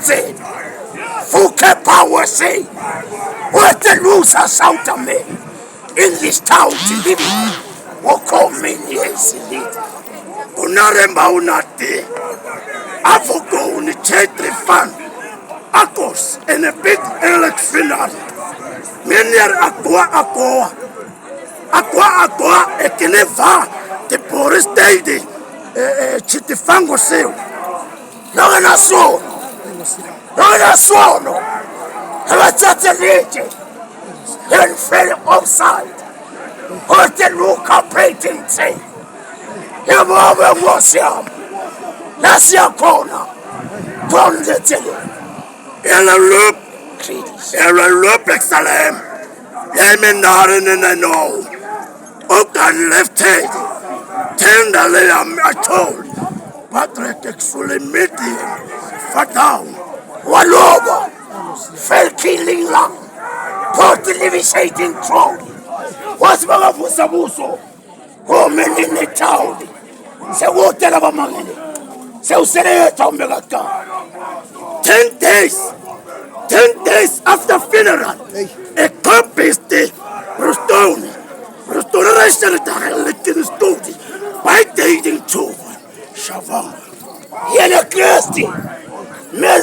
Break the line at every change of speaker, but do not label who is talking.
said, Fuke power say, what the losers out of me in this town to live in? What come in years in it? Unaremba unati. Avogo uni chetri fan. Akos in a big election. Menier aqua. Aqua ekeneva the Boris Day Chitifango seu. Non è suono. Avanzate legge. And fell offside. Or the look up painting say. You move was him. That's your corner. Come the tele. Ella loop excellent. Yemen Narin and I know. Okan left hand. Tenderly I'm told. Patrick actually made him. Fat down. Waloba. Fell killing lang. Port levisating throne. What's mga pusabuso? Women in the town. Se water of a man. Se usere tomega. 10 days after funeral. A compist Rustone. Rustone restaurant licking studi. By dating children. Shavan. Yellow Kirsty. Men